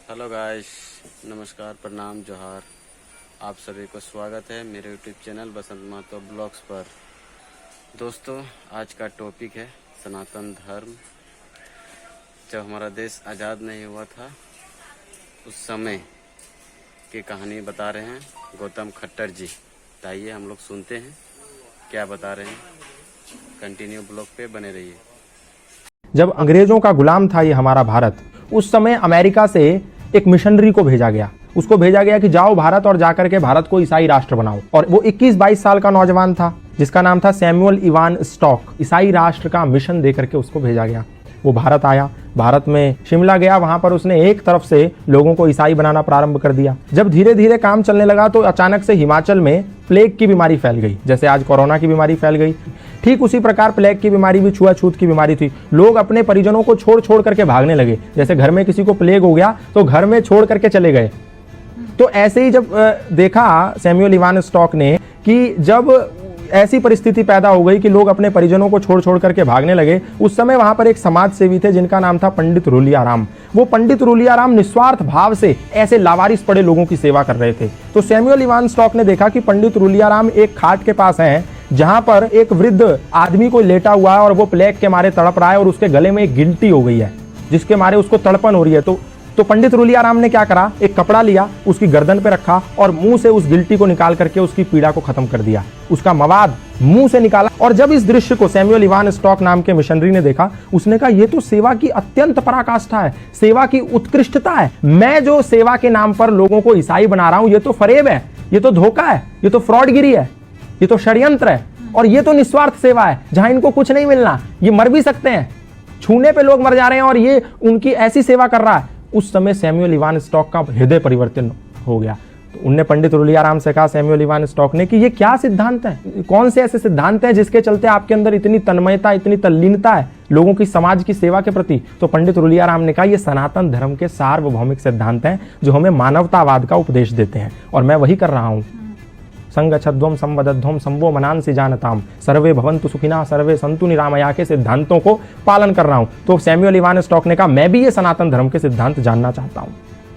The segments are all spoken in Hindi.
हेलो गाइस, नमस्कार, प्रणाम, जोहार। आप सभी को स्वागत है मेरे यूट्यूब चैनल बसंत महतो ब्लॉग्स पर। दोस्तों, आज का टॉपिक है सनातन धर्म। जब हमारा देश आज़ाद नहीं हुआ था उस समय की कहानी बता रहे हैं गौतम खट्टर जी। आइए हम लोग सुनते हैं क्या बता रहे हैं। कंटिन्यू ब्लॉग पे बने रहिए। जब अंग्रेजों का गुलाम था ये हमारा भारत, उस समय अमेरिका से एक मिशनरी को भेजा गया। उसको भेजा गया कि जाओ भारत और जाकर के भारत को ईसाई राष्ट्र बनाओ। और वो 21-22 साल का नौजवान था जिसका नाम था सैमुअल इवान स्टॉक। ईसाई राष्ट्र का मिशन देकर के उसको भेजा गया। वो भारत आया, भारत में शिमला गया। वहां पर उसने एक तरफ से लोगों को ईसाई बनाना प्रारंभ कर दिया। जब धीरे धीरे काम चलने लगा तो अचानक से हिमाचल में प्लेग की बीमारी फैल गई। जैसे आज कोरोना की बीमारी फैल गई, ठीक उसी प्रकार प्लेग की बीमारी भी छुआछूत की बीमारी थी। लोग अपने परिजनों को छोड़ छोड़ करके भागने लगे। जैसे घर में किसी को प्लेग हो गया तो घर में छोड़ करके चले गए। तो ऐसे ही जब देखा सैमुअल इवान स्टॉक ने कि जब ऐसी परिस्थिति पैदा हो गई कि लोग अपने परिजनों को छोड़ छोड़ करके भागने लगे, उस समय वहां पर एक समाज सेवी थे जिनका नाम था पंडित रूलियाराम। वो पंडित रूलियाराम निस्वार्थ भाव से ऐसे लावारिस पड़े लोगों की सेवा कर रहे थे। तो सैमुअल इवान स्टॉक ने देखा कि पंडित रूलियाराम एक खाट के पास हैं जहां पर एक वृद्ध आदमी को लेटा हुआ है और वो प्लेग के मारे तड़प रहा है और उसके गले में एक गिल्टी हो गई है जिसके मारे उसको तड़पन हो रही है। तो पंडित रूलियाराम ने क्या करा, एक कपड़ा लिया, उसकी गर्दन पे रखा और मुंह से उस गिल्टी को निकाल करके उसकी पीड़ा को खत्म कर दिया। उसका मवाद मुंह से निकाला। और जब इस दृश्य को सैमुअल इवान स्टॉक नाम के मिशनरी ने देखा, उसने कहा ये तो सेवा की अत्यंत पराकाष्ठा है, सेवा की उत्कृष्टता है। मैं जो सेवा के नाम पर लोगों को ईसाई बना रहा हूं, ये तो फरेब है, ये तो धोखा है, ये तो फ्रॉडगिरी है, ये तो षड्यंत्र है। और ये तो निस्वार्थ सेवा है जहां इनको कुछ नहीं मिलना, ये मर भी सकते हैं, छूने पे लोग मर जा रहे हैं और ये उनकी ऐसी सेवा कर रहा है। उस समय सैमुअल इवान स्टॉक का हृदय परिवर्तन हो गया। तो उनने पंडित रूलियाराम से कहा, सैमुअल इवान स्टॉक ने, कि ये क्या सिद्धांत है, कौन से ऐसे सिद्धांत हैं जिसके चलते आपके अंदर इतनी तन्मयता, इतनी तल्लीनता है लोगों की, समाज की सेवा के प्रति। तो पंडित रूलियाराम ने कहा, ये सनातन धर्म के सार्वभौमिक सिद्धांत हैं जो हमें मानवतावाद का उपदेश देते हैं और मैं वही कर रहा हूं। संगच्छध्वम संवदध्वम संवो मनांसि जानताम सर्वे भवन्तु सुखिना सर्वे संतु निरामया के सिद्धांतों को पालन कर रहा हूं। तो सैमुअल इवान स्टॉक ने कहा, मैं भी ये सनातन धर्म के सिद्धांत जानना चाहता हूं।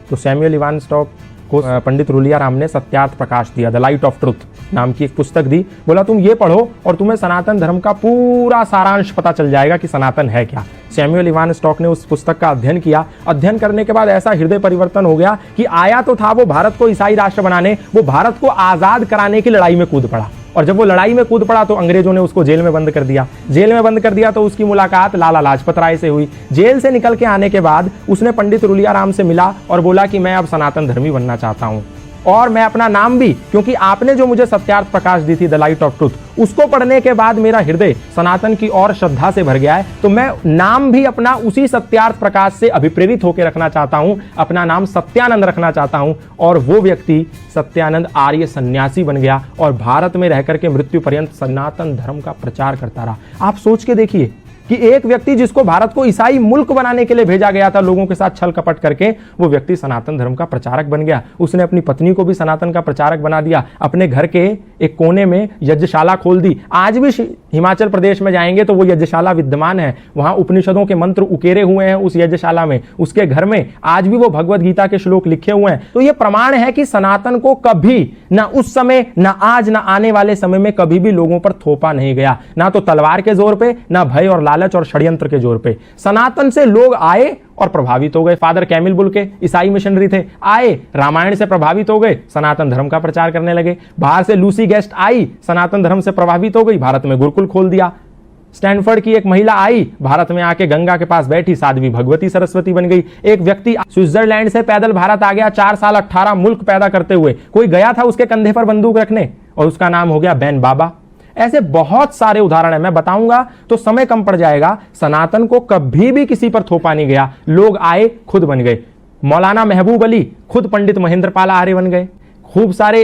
तो सैमुअल इवान स्टॉक को पंडित रूलियाराम ने सत्यार्थ प्रकाश दिया, द लाइट ऑफ ट्रुथ नाम की एक पुस्तक दी। बोला तुम ये पढ़ो और तुम्हें सनातन धर्म का पूरा सारांश पता चल जाएगा कि सनातन है क्या। सैमुअल इवान स्टॉक ने उस पुस्तक का अध्ययन किया। अध्ययन करने के बाद ऐसा हृदय परिवर्तन हो गया कि आया तो था वो भारत को ईसाई राष्ट्र बनाने, वो भारत को आजाद कराने की लड़ाई में कूद पड़ा। और जब वो लड़ाई में कूद पड़ा तो अंग्रेजों ने उसको जेल में बंद कर दिया। जेल में बंद कर दिया तो उसकी मुलाकात लाला लाजपत राय से हुई। जेल से निकल के आने के बाद उसने पंडित रूलियाराम से मिला और बोला कि मैं अब सनातन धर्मी बनना चाहता हूं और मैं अपना नाम भी, क्योंकि आपने जो मुझे सत्यार्थ प्रकाश दी थी, द लाइट ऑफ ट्रुथ, उसको पढ़ने के बाद मेरा हृदय सनातन की और श्रद्धा से भर गया है। तो मैं नाम भी अपना उसी सत्यार्थ प्रकाश से अभिप्रेरित होकर रखना चाहता हूं। अपना नाम सत्यानंद रखना चाहता हूं। और वो व्यक्ति सत्यानंद आर्य सन्यासी बन गया और भारत में रहकर के मृत्यु पर्यंत सनातन धर्म का प्रचार करता रहा। आप सोच के देखिए कि एक व्यक्ति जिसको भारत को ईसाई मुल्क बनाने के लिए भेजा गया था, लोगों के साथ छल कपट करके, वो व्यक्ति सनातन धर्म का प्रचारक बन गया। उसने अपनी पत्नी को भी सनातन का प्रचारक बना दिया। अपने घर के एक कोने में यज्ञशाला खोल दी। आज भी हिमाचल प्रदेश में जाएंगे तो वो यज्ञशाला विद्यमान है। वहां उपनिषदों के मंत्र उकेरे हुए हैं उस यज्ञशाला में। उसके घर में आज भी वो भगवद गीता के श्लोक लिखे हुए हैं। तो ये प्रमाण है कि सनातन को कभी, ना उस समय, ना आज, ना आने वाले समय में कभी भी लोगों पर थोपा नहीं गया। ना तो तलवार के जोर पे, ना भय और लालच और षड्यंत्र के जोर पे। सनातन से लोग आए और प्रभावित हो गए। फादर कैमिल बुल के ईसाई मिशनरी थे, आए, रामायण से प्रभावित हो गए, सनातन धर्म का प्रचार करने लगे। बाहर से लूसी गेस्ट आई, सनातन धर्म से प्रभावित हो गई, भारत में गुरुकुल खोल दिया। स्टैनफोर्ड की एक महिला आई, भारत में आके गंगा के पास बैठी, साध्वी भगवती सरस्वती बन गई। एक व्यक्ति स्विट्जरलैंड से पैदल भारत आ गया, 4 साल 18 मुल्क पैदा करते हुए। कोई गया था उसके कंधे पर बंदूक रखने और उसका नाम हो गया बैन बाबा। ऐसे बहुत सारे उदाहरण है, मैं बताऊंगा तो समय कम पड़ जाएगा। सनातन को कभी भी किसी पर थोपा नहीं गया। लोग आए, खुद बन गए। मौलाना महबूब अली खुद पंडित महेंद्रपाल आर्य बन गए। खूब सारे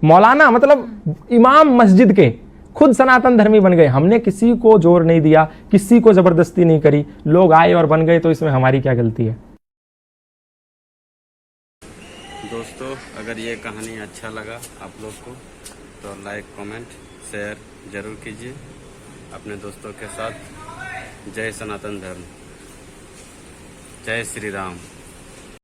मौलाना, मतलब इमाम मस्जिद के, खुद सनातन धर्मी बन गए। हमने किसी को जोर नहीं दिया, किसी को जबरदस्ती नहीं करी, लोग आए और बन गए। तो इसमें हमारी क्या गलती है? दोस्तों, अगर ये कहानी अच्छा लगा आप लोग को तो लाइक, कमेंट, शेयर जरूर कीजिए अपने दोस्तों के साथ। जय सनातन धर्म, जय श्री राम।